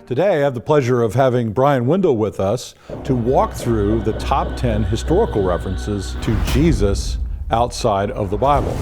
Today, I have the pleasure of having Brian Wendell with us to walk through the top 10 historical references to Jesus outside of the Bible.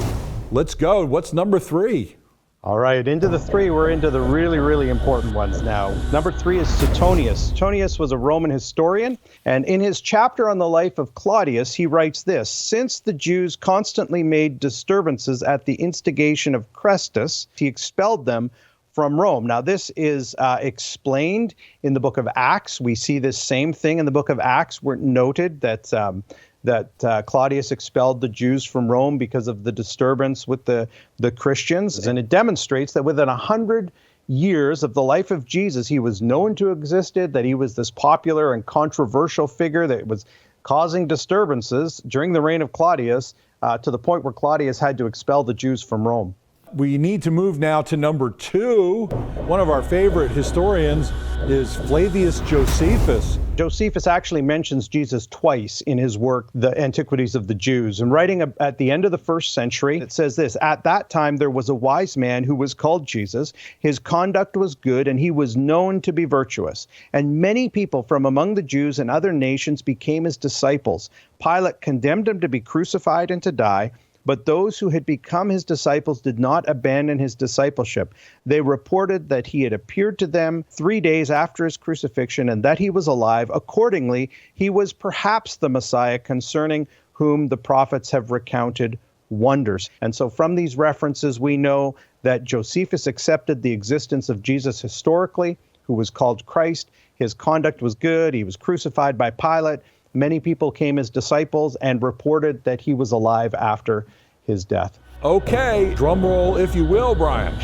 Let's go. What's number 3? All right, into the 3, we're into the really important ones now. Number 3 is Suetonius. Suetonius was a Roman historian, and in his chapter on the life of Claudius, he writes this: since the Jews constantly made disturbances at the instigation of Chrestus, he expelled them from Rome. Now, this is explained in the book of Acts. We see this same thing in the book of Acts, where it noted that Claudius expelled the Jews from Rome because of the disturbance with the Christians. And it demonstrates that within 100 years of the life of Jesus, he was known to have existed, that he was this popular and controversial figure that was causing disturbances during the reign of Claudius, to the point where Claudius had to expel the Jews from Rome. We need to move now to number 2. One of our favorite historians is Flavius Josephus. Josephus actually mentions Jesus twice in his work, The Antiquities of the Jews. And writing at the end of the 1st century, it says this: at that time there was a wise man who was called Jesus. His conduct was good, and he was known to be virtuous. And many people from among the Jews and other nations became his disciples. Pilate condemned him to be crucified and to die. But those who had become his disciples did not abandon his discipleship. They reported that he had appeared to them 3 days after his crucifixion and that he was alive. Accordingly, he was perhaps the Messiah, concerning whom the prophets have recounted wonders. And so from these references, we know that Josephus accepted the existence of Jesus historically, who was called Christ. His conduct was good. He was crucified by Pilate. Many people came as disciples and reported that he was alive after his death. Okay, drum roll if you will, Brian.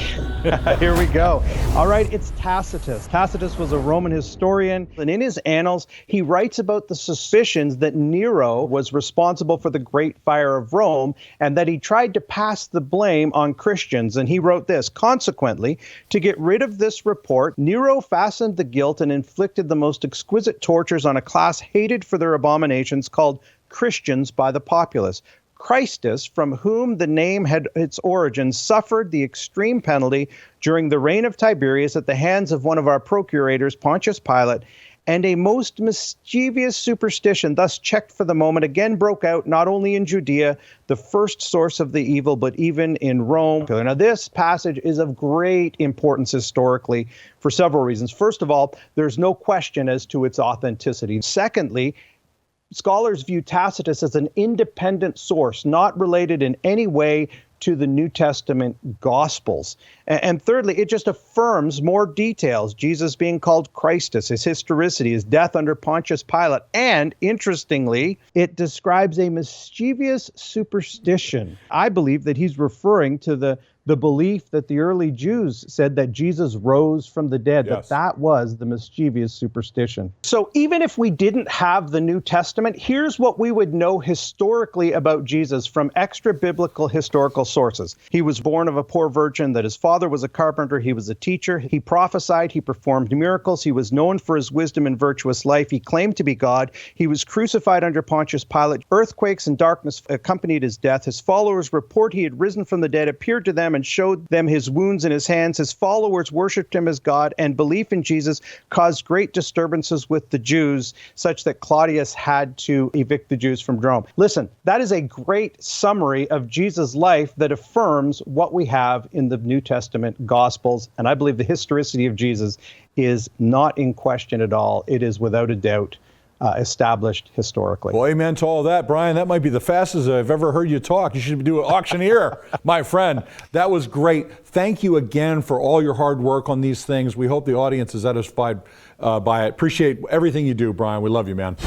Here we go. All right, it's Tacitus. Tacitus was a Roman historian, and in his annals, he writes about the suspicions that Nero was responsible for the Great Fire of Rome, and that he tried to pass the blame on Christians. And he wrote this: consequently, to get rid of this report, Nero fastened the guilt and inflicted the most exquisite tortures on a class hated for their abominations, called Christians by the populace. Christus, from whom the name had its origin, suffered the extreme penalty during the reign of Tiberius at the hands of one of our procurators, Pontius Pilate, and a most mischievous superstition, thus checked for the moment, again broke out not only in Judea, the first source of the evil, but even in Rome. Now, this passage is of great importance historically for several reasons. First of all, there's no question as to its authenticity. Secondly, scholars view Tacitus as an independent source, not related in any way to the New Testament Gospels. And thirdly, it just affirms more details: Jesus being called Christus, his historicity, his death under Pontius Pilate. And interestingly, it describes a mischievous superstition. I believe that he's referring to the belief that the early Jews said that Jesus rose from the dead, yes, that was the mischievous superstition. So even if we didn't have the New Testament, here's what we would know historically about Jesus from extra-biblical historical sources. He was born of a poor virgin, that his father was a carpenter, he was a teacher, he prophesied, he performed miracles, he was known for his wisdom and virtuous life, he claimed to be God, he was crucified under Pontius Pilate, earthquakes and darkness accompanied his death, his followers report he had risen from the dead, appeared to them and showed them his wounds in his hands. His followers worshipped him as God, and belief in Jesus caused great disturbances with the Jews, such that Claudius had to evict the Jews from Rome. Listen, that is a great summary of Jesus' life that affirms what we have in the New Testament Gospels, and I believe the historicity of Jesus is not in question at all. It is without a doubt established historically. Well, amen to all that, Brian. That might be the fastest I've ever heard you talk. You should do an auctioneer, my friend. That was great. Thank you again for all your hard work on these things. We hope the audience is satisfied by it. Appreciate everything you do, Brian. We love you, man.